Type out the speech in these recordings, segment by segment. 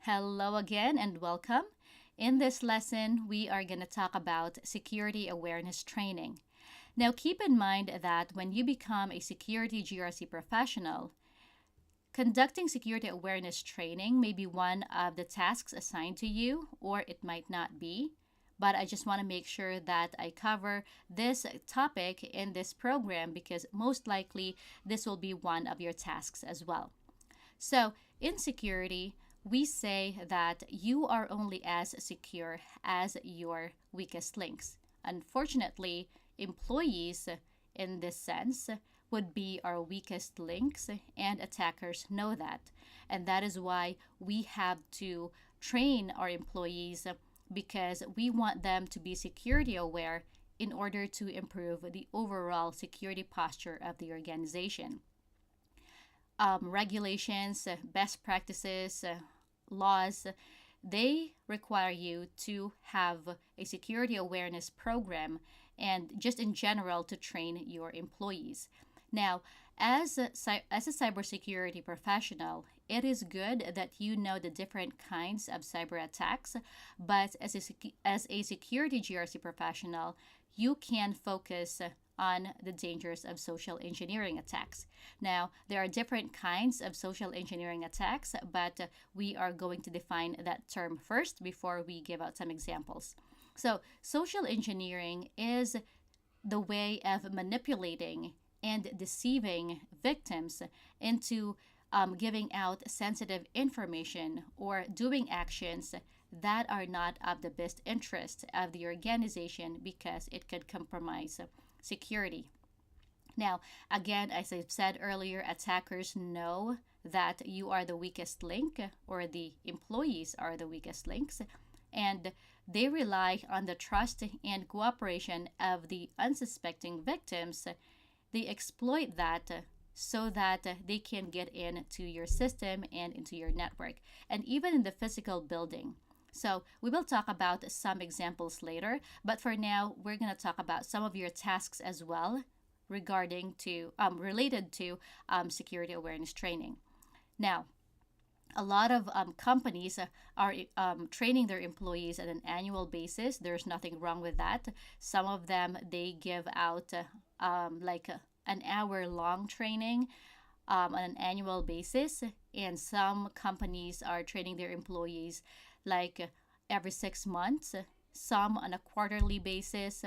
Hello again and welcome. In this lesson, we are going to talk about security awareness training. Now, keep in mind that when you become a security GRC professional, conducting security awareness training may be one of the tasks assigned to you, or it might not be. But I just want to make sure that I cover this topic in this program because most likely this will be one of your tasks as well. So, in security, we say that you are only as secure as your weakest links. Unfortunately, employees in this sense would be our weakest links, and attackers know that. And that is why we have to train our employees because we want them to be security aware in order to improve the overall security posture of the organization. Regulations, best practices, laws, they require you to have a security awareness program and just in general to train your employees. Now, as a cybersecurity professional, it is good that you know the different kinds of cyber attacks, but as a security GRC professional, you can focus on the dangers of social engineering attacks. Now, there are different kinds of social engineering attacks, but we are going to define that term first before we give out some examples. So, social engineering is the way of manipulating and deceiving victims into giving out sensitive information or doing actions that are not of the best interest of the organization because it could compromise security. Now, again, as I said earlier, attackers know that you are the weakest link or the employees are the weakest links, and they rely on the trust and cooperation of the unsuspecting victims. They exploit that so that they can get into your system and into your network, and even in the physical building. So we will talk about some examples later, but for now, we're going to talk about some of your tasks as well regarding to related to security awareness training. Now, a lot of companies are training their employees on an annual basis. There's nothing wrong with that. Some of them they give out an hour-long training on an annual basis, and some companies are training their employees like every 6 months, some on a quarterly basis.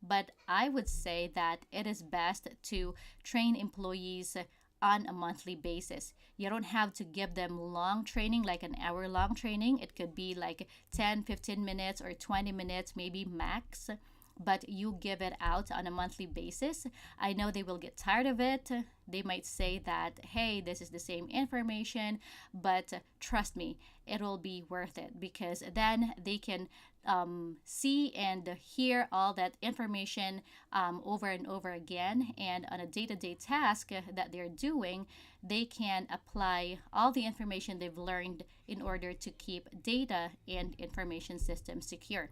But I would say that it is best to train employees on a monthly basis. You don't have to give them long training, like an hour long training. It could be like 10, 15 minutes or 20 minutes, maybe max. But you give it out on a monthly basis. I know they will get tired of it. They might say that, hey, this is the same information, but trust me, it will be worth it because then they can see and hear all that information over and over again. And on a day to day task that they're doing, they can apply all the information they've learned in order to keep data and information systems secure.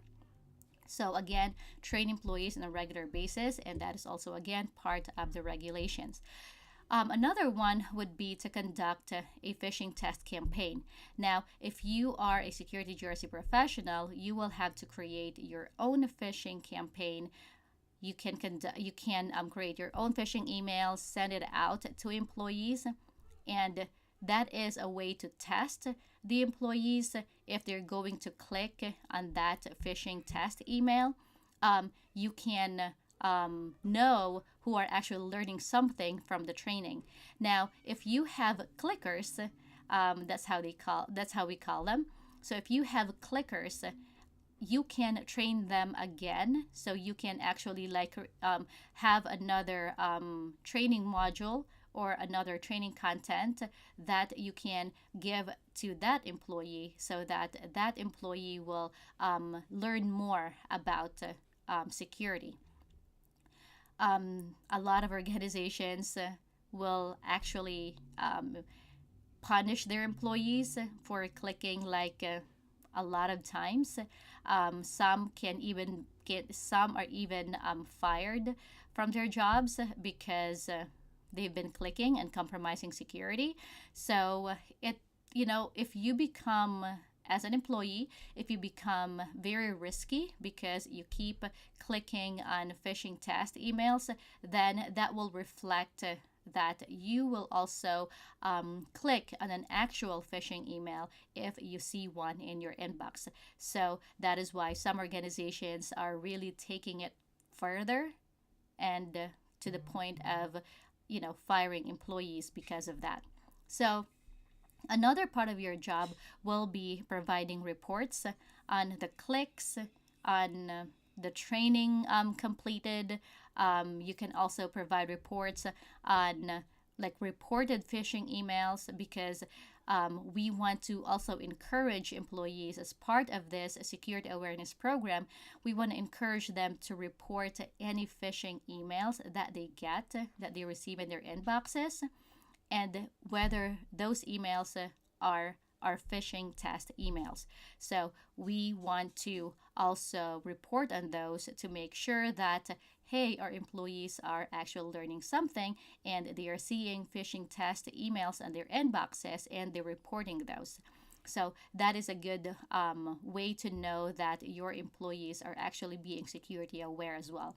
So again, train employees on a regular basis, and that is also again part of the regulations. Another one would be to conduct a phishing test campaign. Now, if you are a security GRC professional, you will have to create your own phishing campaign. You can create your own phishing email, send it out to employees, and that is a way to test the employees if they're going to click on that phishing test email. You can know who are actually learning something from the training. Now, if you have clickers, that's how we call them. So if you have clickers, you can train them again. So you can actually have another training module or another training content that you can give to that employee so that that employee will learn more about security. A lot of organizations will actually punish their employees for clicking a lot of times. Some are even fired from their jobs because they've been clicking and compromising security. So it if you become, as an employee, if you become very risky because you keep clicking on phishing test emails, then that will reflect that you will also click on an actual phishing email if you see one in your inbox. So that is why some organizations are really taking it further, and to the point of firing employees because of that. So another part of your job will be providing reports on the clicks, on the training completed. You can also provide reports on like reported phishing emails, because we want to also encourage employees as part of this security awareness program. We want to encourage them to report any phishing emails that they get, that they receive in their inboxes, and whether those emails are phishing test emails. So we want to also report on those to make sure that, hey, our employees are actually learning something and they are seeing phishing test emails on their inboxes and they're reporting those. So that is a good way to know that your employees are actually being security aware as well.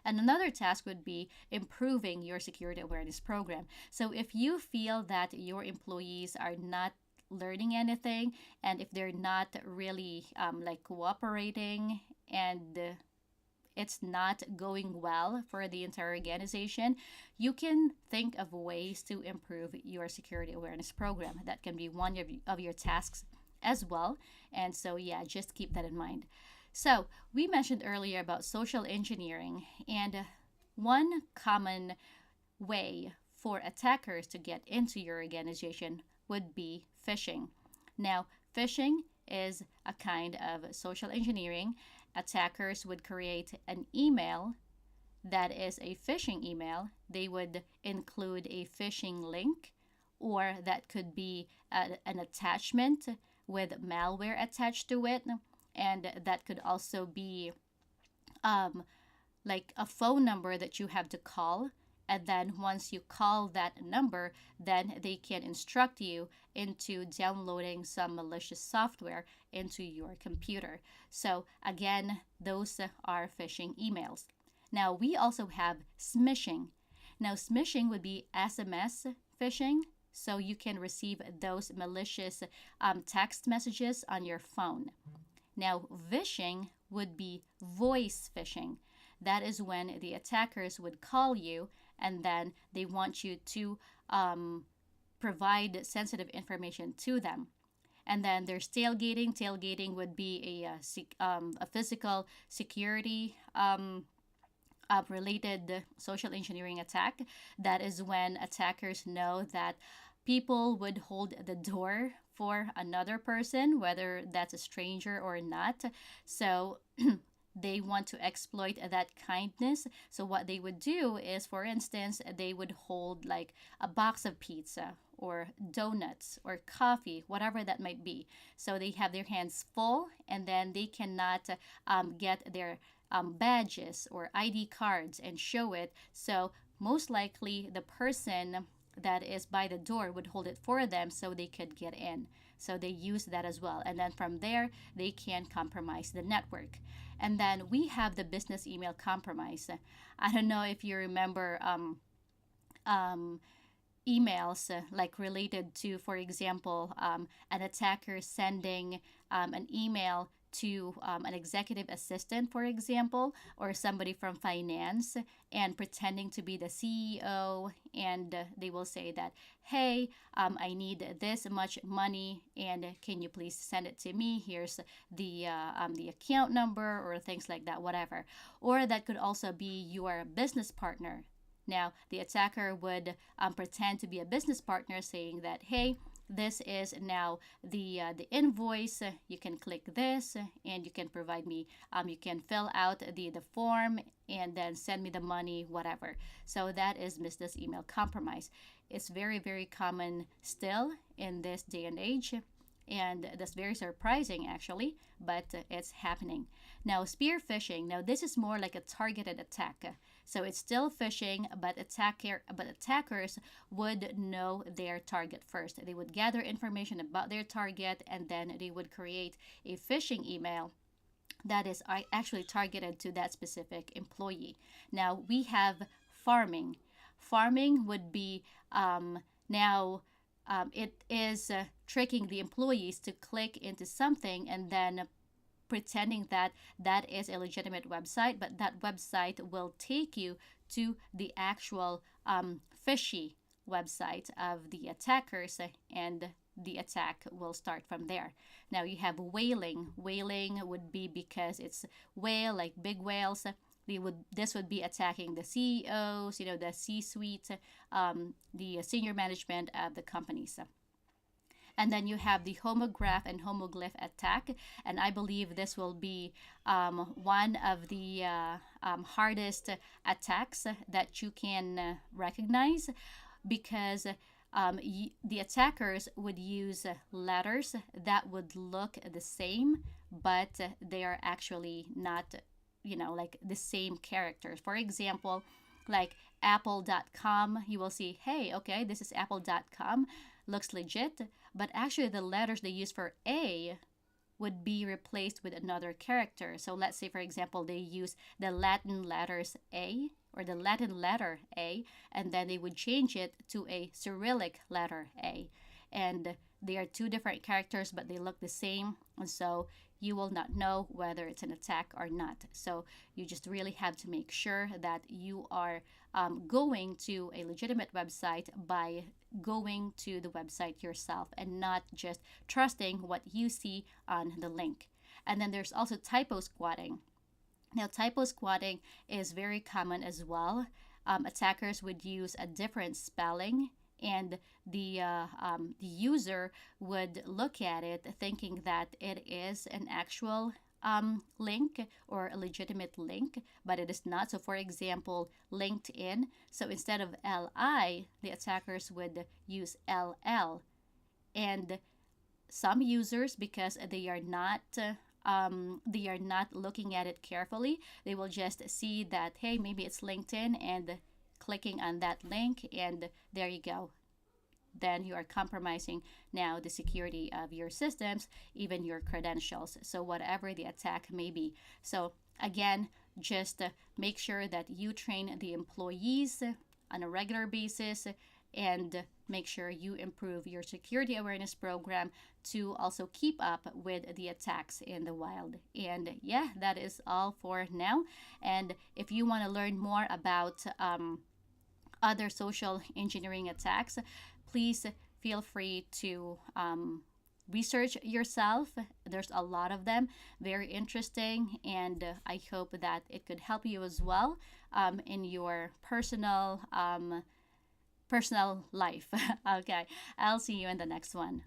And another task would be improving your security awareness program. So if you feel that your employees are not learning anything, and if they're not really like cooperating, and it's not going well for the entire organization, you can think of ways to improve your security awareness program. That can be one of your tasks as well. And so, yeah, just keep that in mind. So, we mentioned earlier about social engineering, and one common way for attackers to get into your organization would be phishing. Now, phishing is a kind of social engineering. Attackers would create an email that is a phishing email. They would include a phishing link, or that could be an attachment with malware attached to it. And that could also be um, like a phone number that you have to call. And then once you call that number, then they can instruct you into downloading some malicious software into your computer. So again, those are phishing emails. Now we also have smishing. Now smishing would be SMS phishing. So you can receive those malicious text messages on your phone. Now, vishing would be voice phishing. That is when the attackers would call you and then they want you to provide sensitive information to them. And then there's tailgating. Tailgating would be a physical security related social engineering attack. That is when attackers know that people would hold the door for another person, whether that's a stranger or not. So they want to exploit that kindness. So what they would do is, for instance, they would hold like a box of pizza or donuts or coffee, whatever that might be. So they have their hands full, and then they cannot get their badges or ID cards and show it. So most likely the person that is by the door would hold it for them so they could get in. So they use that as well. And then from there, they can compromise the network. And then we have the business email compromise. I don't know if you remember emails like related to, for example, an attacker sending an email to an executive assistant, for example, or somebody from finance, and pretending to be the CEO, and they will say that, hey, I need this much money, and can you please send it to me? Here's the account number, or things like that, whatever. Or that could also be your business partner. Now, the attacker would pretend to be a business partner, saying that, hey, this is now the invoice. You can click this and you can provide me, you can fill out the form and then send me the money, whatever. So that is business email compromise. It's very, very common still in this day and age. And that's very surprising, actually, but it's happening. Now, spear phishing. Now, this is more like a targeted attack. So it's still phishing, but attackers would know their target first. They would gather information about their target, and then they would create a phishing email that is actually targeted to that specific employee. Now we have farming. Farming would be now it is tricking the employees to click into something and then pretending that that is a legitimate website, but that website will take you to the actual fishy website of the attackers, and the attack will start from there. Now you have whaling. Whaling would be because it's whale, like big whales. This would be attacking the CEOs, the C-suite, the senior management of the companies. And then you have the homograph and homoglyph attack, and I believe this will be one of the hardest attacks that you can recognize, because the attackers would use letters that would look the same, but they are actually not, like the same characters. For example, like apple.com, you will see, hey, okay, this is apple.com, looks legit, but actually the letters they use for A would be replaced with another character. So let's say, for example, they use the Latin letters A or the Latin letter A, and then they would change it to a Cyrillic letter A. And they are two different characters, but they look the same. And so you will not know whether it's an attack or not. So you just really have to make sure that you are going to a legitimate website by going to the website yourself and not just trusting what you see on the link. And then there's also typo squatting. Now, typo squatting is very common as well. Attackers would use a different spelling, and the user would look at it thinking that it is an actual link or a legitimate link, but it is not. So, for example, LinkedIn. So instead of LI, the attackers would use LL. And some users, because they are not looking at it carefully, they will just see that, hey, maybe it's LinkedIn, and clicking on that link, and there you go. Then you are compromising now the security of your systems, even your credentials. So whatever the attack may be. So again, just make sure that you train the employees on a regular basis, and make sure you improve your security awareness program to also keep up with the attacks in the wild. And yeah, that is all for now. And if you want to learn more about other social engineering attacks, please feel free to research yourself. There's a lot of them, very interesting, and I hope that it could help you as well in your personal life. Okay, I'll see you in the next one.